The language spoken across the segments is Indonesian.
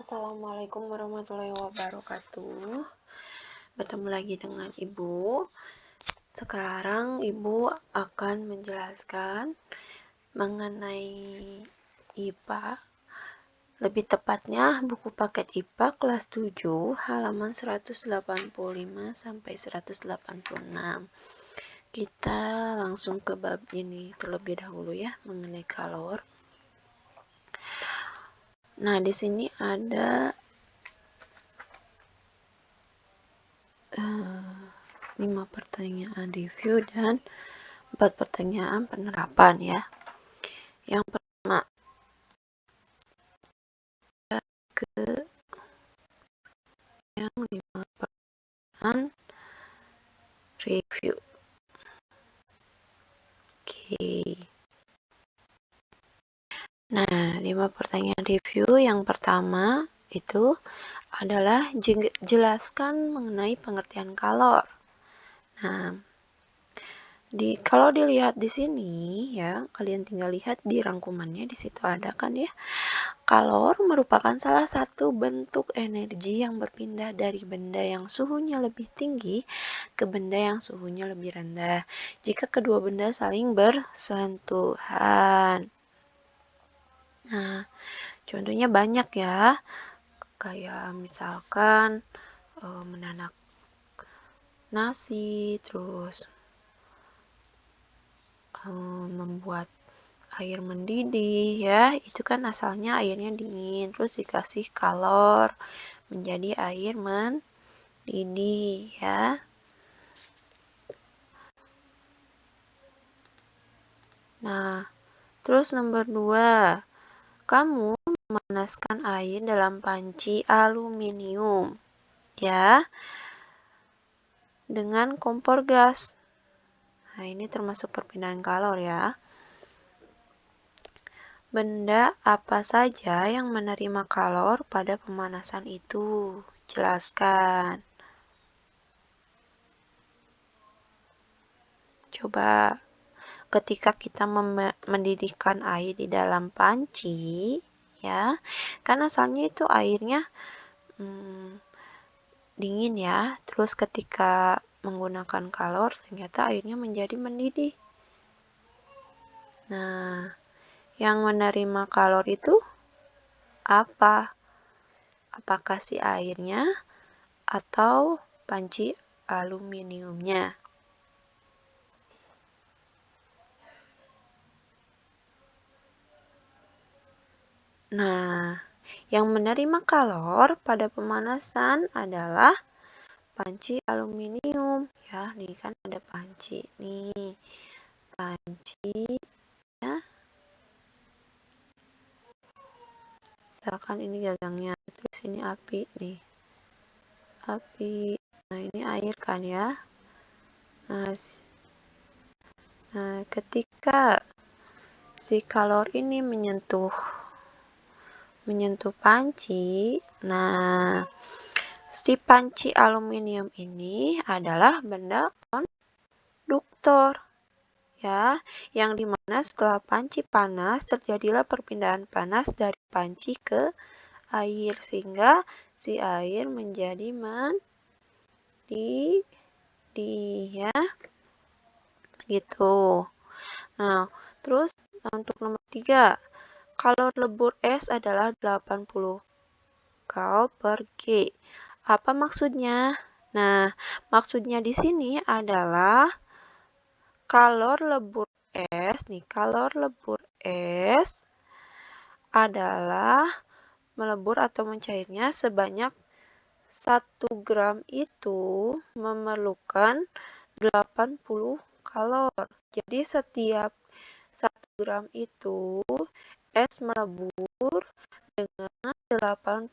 Assalamualaikum warahmatullahi wabarakatuh. Bertemu lagi dengan Ibu. Sekarang Ibu akan menjelaskan mengenai IPA. Lebih tepatnya buku paket IPA kelas 7 halaman 185 sampai 186. Kita langsung ke bab ini terlebih dahulu ya, mengenai kalor. Nah, di sini ada 5 pertanyaan review dan 4 pertanyaan penerapan ya. Yang pertama, ke yang 5 pertanyaan review. Oke. Nah, 5 pertanyaan review yang pertama itu adalah jelaskan mengenai pengertian kalor. Nah, kalau dilihat di sini ya, kalian tinggal lihat di rangkumannya, di situ ada kan ya. Kalor merupakan salah satu bentuk energi yang berpindah dari benda yang suhunya lebih tinggi ke benda yang suhunya lebih rendah jika kedua benda saling bersentuhan. Nah, contohnya banyak ya, kayak misalkan menanak nasi, terus membuat air mendidih ya, itu kan asalnya airnya dingin, terus dikasih kalor menjadi air mendidih ya. Nah, terus nomor 2, kamu memanaskan air dalam panci aluminium ya dengan kompor gas. Nah, ini termasuk perpindahan kalor ya. Benda apa saja yang menerima kalor pada pemanasan itu? Jelaskan. Coba ketika kita mendidihkan air di dalam panci, ya, kan asalnya itu airnya dingin ya, terus ketika menggunakan kalor ternyata airnya menjadi mendidih. Nah, yang menerima kalor itu apa? Apakah si airnya atau panci aluminiumnya? Nah, yang menerima kalor pada pemanasan adalah panci aluminium. Ya, nih kan ada panci nih. Panci ya. Misalkan ini gagangnya, terus ini api nih. Api. Nah, ini air kan ya. Nah, ketika si kalor ini menyentuh panci, nah si panci aluminium ini adalah benda konduktor ya, yang dimana setelah panci panas terjadilah perpindahan panas dari panci ke air sehingga si air menjadi mendidih ya, gitu. Nah, terus untuk nomor 3, kalor lebur es adalah 80 kal per G. Apa maksudnya? Nah, maksudnya di sini adalah kalor lebur es adalah melebur atau mencairnya sebanyak 1 gram itu memerlukan 80 kalor. Jadi setiap 1 gram itu es melebur dengan 80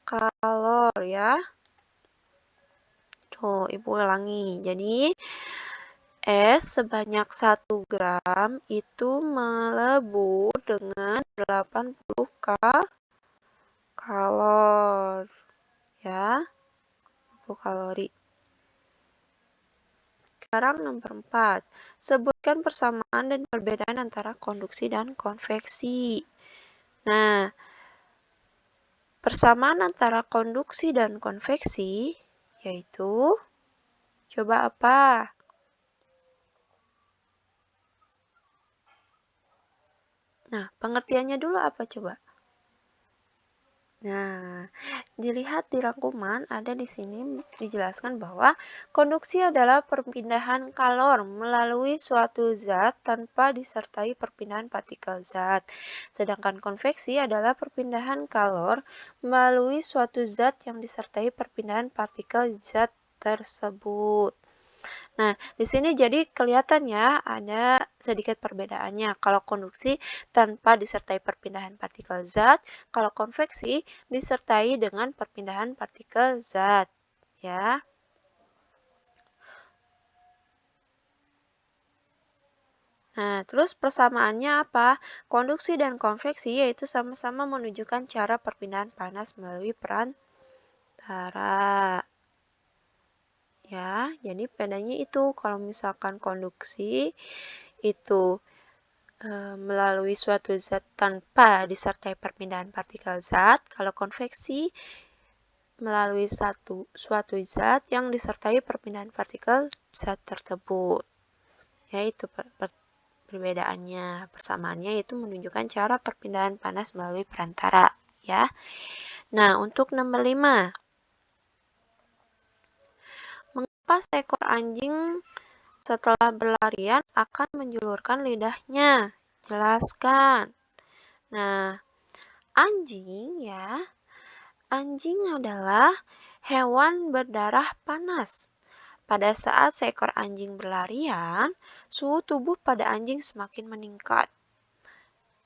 kalor ya. Tuh, Ibu ulangi. Jadi es sebanyak 1 gram itu melebur dengan 80 kalor ya. 80 kalori. Sekarang nomor 4. Sebutkan persamaan dan perbedaan antara konduksi dan konveksi. Nah, persamaan antara konduksi dan konveksi yaitu, coba apa? Nah, pengertiannya dulu apa coba? Nah, dilihat di rangkuman ada di sini dijelaskan bahwa konduksi adalah perpindahan kalor melalui suatu zat tanpa disertai perpindahan partikel zat. Sedangkan konveksi adalah perpindahan kalor melalui suatu zat yang disertai perpindahan partikel zat tersebut. Nah, di sini jadi kelihatan ya ada sedikit perbedaannya. Kalau konduksi tanpa disertai perpindahan partikel zat, kalau konveksi disertai dengan perpindahan partikel zat, ya. Nah, terus persamaannya apa? Konduksi dan konveksi yaitu sama-sama menunjukkan cara perpindahan panas melalui perantara. Ya, jadi bedanya itu kalau misalkan konduksi itu melalui suatu zat tanpa disertai perpindahan partikel zat, kalau konveksi melalui suatu zat yang disertai perpindahan partikel zat tersebut. Yaitu perbedaannya, persamaannya yaitu menunjukkan cara perpindahan panas melalui perantara, ya. Nah, untuk nomor 5. Mengapa seekor anjing setelah berlarian akan menjulurkan lidahnya? Jelaskan. Nah, anjing adalah hewan berdarah panas. Pada saat seekor anjing berlarian, suhu tubuh pada anjing semakin meningkat.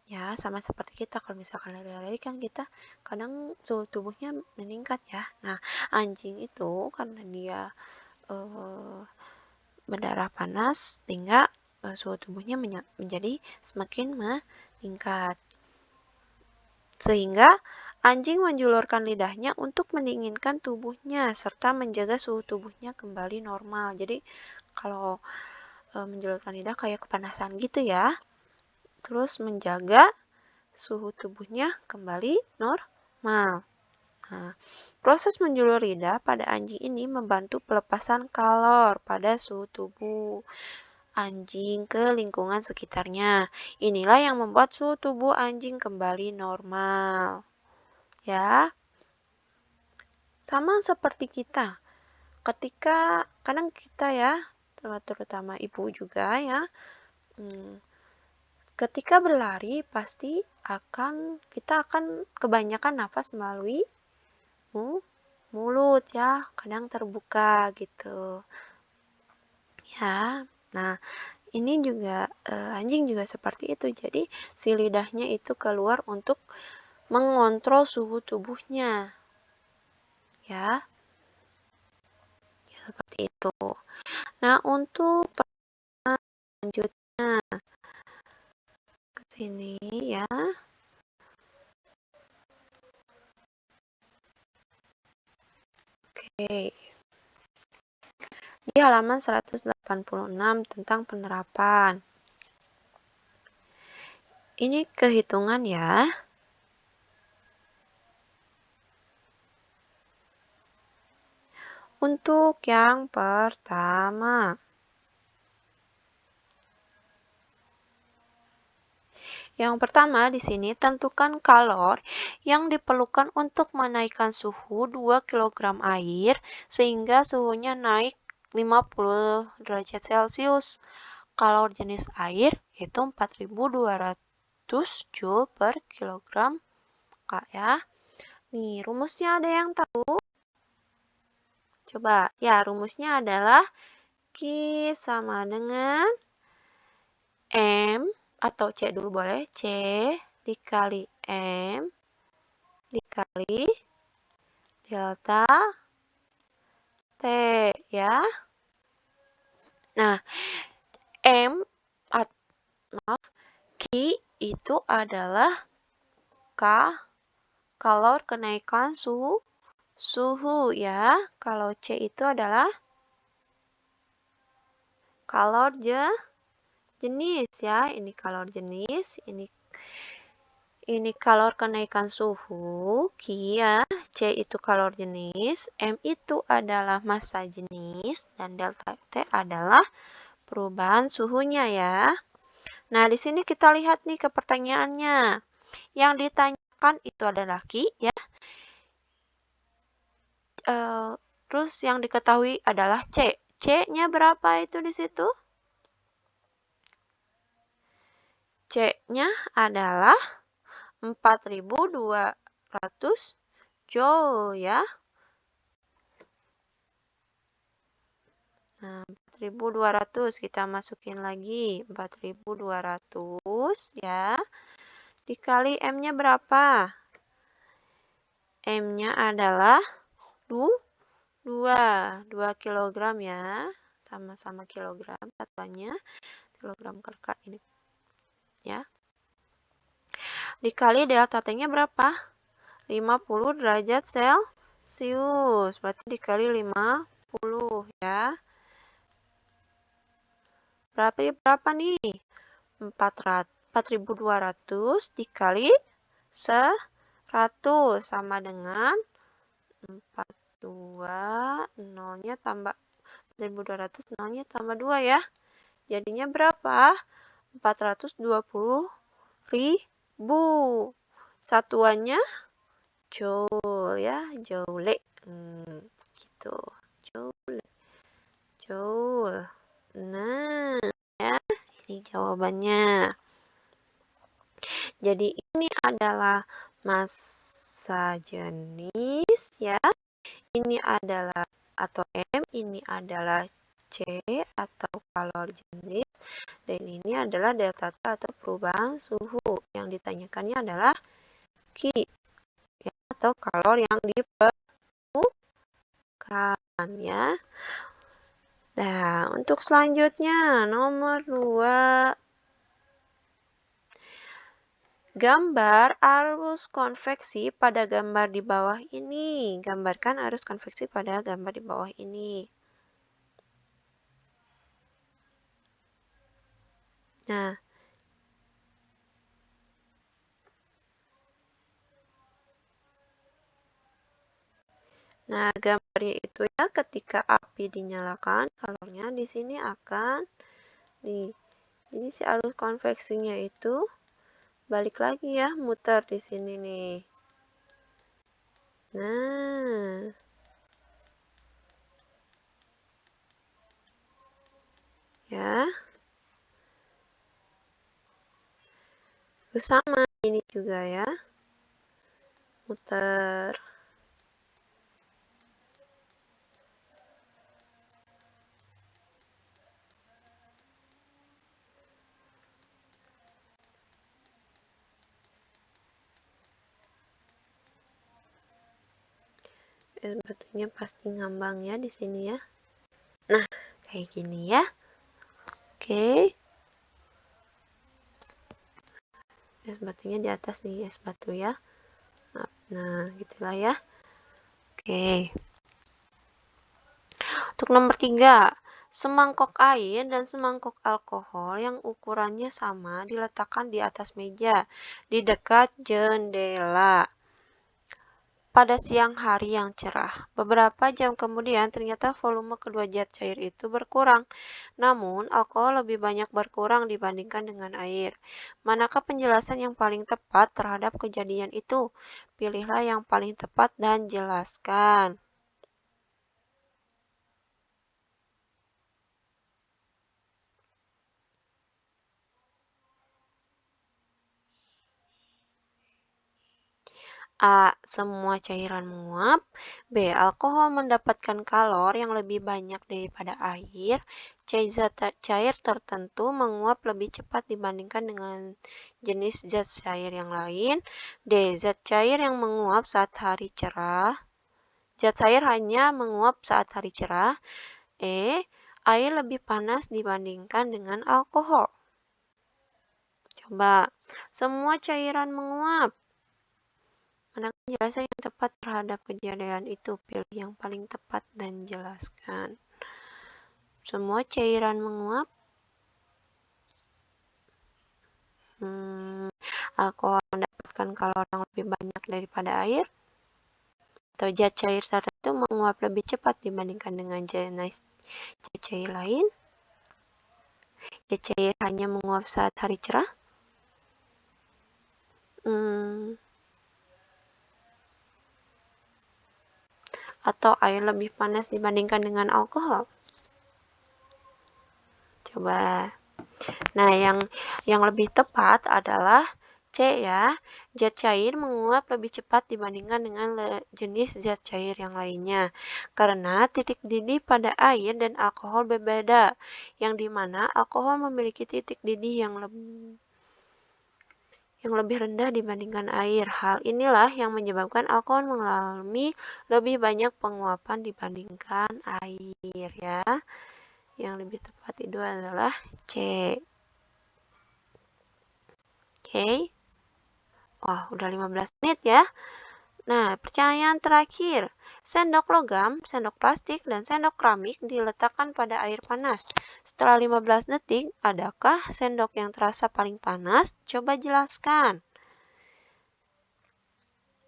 Ya, sama seperti kita. Kalau misalkan lari-lari kan kita kadang suhu tubuhnya meningkat ya. Nah, anjing itu karena dia berdarah panas sehingga suhu tubuhnya menjadi semakin meningkat. Sehingga anjing menjulurkan lidahnya untuk mendinginkan tubuhnya serta menjaga suhu tubuhnya kembali normal. Jadi kalau menjulurkan lidah kayak kepanasan gitu ya. Terus menjaga suhu tubuhnya kembali normal. Nah, proses menjulur lidah pada anjing ini membantu pelepasan kalor pada suhu tubuh anjing ke lingkungan sekitarnya. Inilah yang membuat suhu tubuh anjing kembali normal. Ya, sama seperti kita. Ketika kadang kita ya, terutama ibu juga ya, ketika berlari pasti kita akan kebanyakan nafas melalui mulut ya, kadang terbuka gitu. Ya, nah ini juga anjing juga seperti itu. Jadi si lidahnya itu keluar untuk mengontrol suhu tubuhnya. Ya, seperti itu. Nah, untuk selanjutnya ke sini ya. Oke. Di halaman 186 tentang penerapan. Ini kehitungan ya. Untuk yang pertama, di sini tentukan kalor yang diperlukan untuk menaikkan suhu 2 kg air sehingga suhunya naik 50 derajat Celcius. Kalor jenis air itu 4200 Joule per kilogram Kak ya. Nih, rumusnya ada yang tahu? Coba, ya rumusnya adalah Q sama dengan M atau C dulu boleh, C dikali M dikali delta T ya. Nah, Q itu adalah kalor kenaikan suhu ya. Kalau C itu adalah kalor jenis ya. Ini kalor jenis, ini kalor kenaikan suhu, Q ya, C itu kalor jenis, M itu adalah massa jenis, dan delta T adalah perubahan suhunya ya. Nah, di sini kita lihat nih ke pertanyaannya. Yang ditanyakan itu adalah Q ya. Terus yang diketahui adalah C. C-nya berapa itu di situ? C-nya adalah 4.200 Joule ya. Nah, 4.200 kita masukin lagi. 4.200 ya. Dikali M-nya berapa? M-nya adalah 2 kilogram ya. Sama-sama kilogram satuannya. Kilogram kerka ini ya. Dikali delta T-nya berapa? 50 derajat Celcius. Berarti dikali 50 ya. Berapa nih? 4.200 dikali 100 sama dengan 42 nolnya tambah 4.200 nolnya tambah 2 ya. Jadinya berapa? 420.000. Satuannya joule ya, joule. Gitu. Joule. Nah, ya, ini jawabannya. Jadi ini adalah massa jenis ya. Ini adalah atau M, ini adalah C atau kalor jenis, dan ini adalah delta T atau perubahan suhu. Yang ditanyakannya adalah Q ya, atau kalor yang diperlukan ya. Nah, untuk selanjutnya nomor 2. Gambar arus konveksi pada gambar di bawah ini. Gambarkan arus konveksi pada gambar di bawah ini. Nah, gambarnya itu ya ketika api dinyalakan, kalornya di sini akan jadi si arus konveksinya itu balik lagi ya, muter di sini nih. Nah, ya. Terus sama ini juga ya. Muter. Batunya pasti ngambang ya di sini ya. Nah, kayak gini ya. Oke. Es batunya di atas nih, es batu ya. Nah, gitulah ya. Oke. Untuk nomor 3, semangkok air dan semangkok alkohol yang ukurannya sama diletakkan di atas meja di dekat jendela pada siang hari yang cerah. Beberapa jam kemudian ternyata volume kedua zat cair itu berkurang. Namun, alkohol lebih banyak berkurang dibandingkan dengan air. Manakah penjelasan yang paling tepat terhadap kejadian itu? Pilihlah yang paling tepat dan jelaskan. A. Semua cairan menguap. B. Alkohol mendapatkan kalor yang lebih banyak daripada air. C. Zat cair tertentu menguap lebih cepat dibandingkan dengan jenis zat cair yang lain. D. Zat cair yang menguap saat hari cerah. Zat cair hanya menguap saat hari cerah. E. Air lebih panas dibandingkan dengan alkohol. Coba, semua cairan menguap. Manakah penjelasan yang tepat terhadap kejadian itu? Pilih yang paling tepat dan jelaskan. Semua cairan menguap. Alkohol mendapatkan mendapatkan kalor yang lebih banyak daripada air, atau zat cair tertentu menguap lebih cepat dibandingkan dengan jenis zat cair lain. Zat cair hanya menguap saat hari cerah. Atau air lebih panas dibandingkan dengan alkohol. Coba. Nah, yang lebih tepat adalah C ya. Zat cair menguap lebih cepat dibandingkan dengan jenis zat cair yang lainnya. Karena titik didih pada air dan alkohol berbeda. Yang dimana alkohol memiliki titik didih yang lebih rendah dibandingkan air. Hal inilah yang menyebabkan alkohol mengalami lebih banyak penguapan dibandingkan air ya. Yang lebih tepat itu adalah C. Oke. Wah, udah 15 menit ya. Nah, pertanyaan terakhir. Sendok logam, sendok plastik, dan sendok keramik diletakkan pada air panas. Setelah 15 detik, adakah sendok yang terasa paling panas? Coba jelaskan.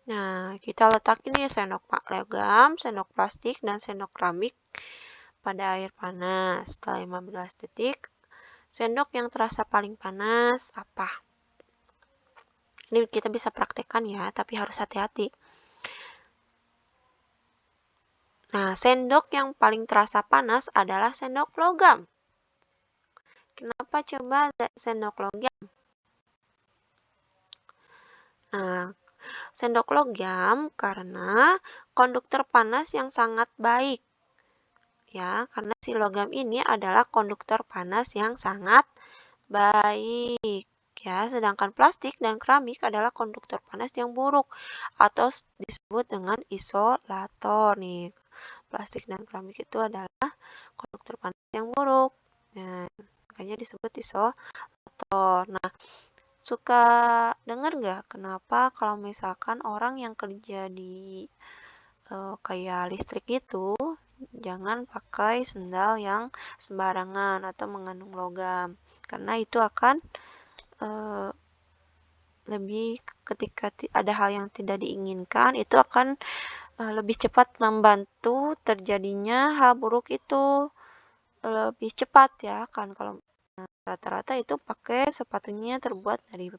Nah, kita letakin nih sendok logam, sendok plastik, dan sendok keramik pada air panas. Setelah 15 detik, sendok yang terasa paling panas apa? Ini kita bisa praktekkan ya, tapi harus hati-hati. Nah, sendok yang paling terasa panas adalah sendok logam. Kenapa coba sendok logam? Nah, sendok logam karena konduktor panas yang sangat baik. Ya, karena si logam ini adalah konduktor panas yang sangat baik. Ya, sedangkan plastik dan keramik adalah konduktor panas yang buruk atau disebut dengan isolator nih. Plastik dan keramik itu adalah konduktor panas yang buruk. Nah, makanya disebut isolator. Nah, suka dengar nggak kenapa kalau misalkan orang yang kerja di kayak listrik itu jangan pakai sendal yang sembarangan atau mengandung logam, karena itu akan lebih ketika ada hal yang tidak diinginkan, itu akan lebih cepat membantu terjadinya hal buruk itu lebih cepat ya kan. Kalau rata-rata itu pakai sepatunya terbuat dari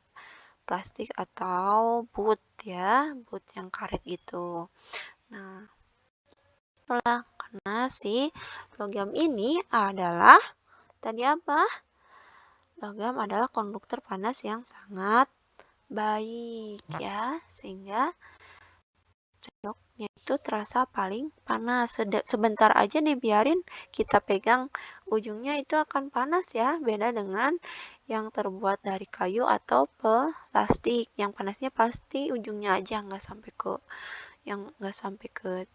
plastik atau boot ya, boot yang karet itu. Nah, itulah karena si logam ini adalah tadi apa? Logam adalah konduktor panas yang sangat baik ya, sehingga sendoknya itu terasa paling panas. Sebentar aja dibiarin kita pegang ujungnya itu akan panas ya, beda dengan yang terbuat dari kayu atau plastik. Yang panasnya pasti ujungnya aja, nggak sampai ke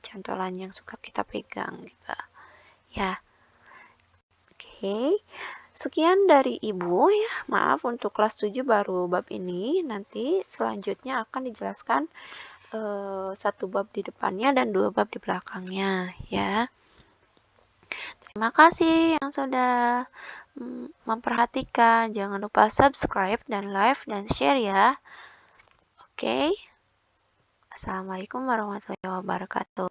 cantolan yang suka kita pegang gitu ya. Oke. Sekian dari Ibu ya. Maaf untuk kelas 7 baru bab ini. Nanti selanjutnya akan dijelaskan satu bab di depannya dan 2 bab di belakangnya ya. Terima kasih yang sudah memperhatikan. Jangan lupa subscribe dan like dan share ya. Oke. Assalamualaikum warahmatullahi wabarakatuh.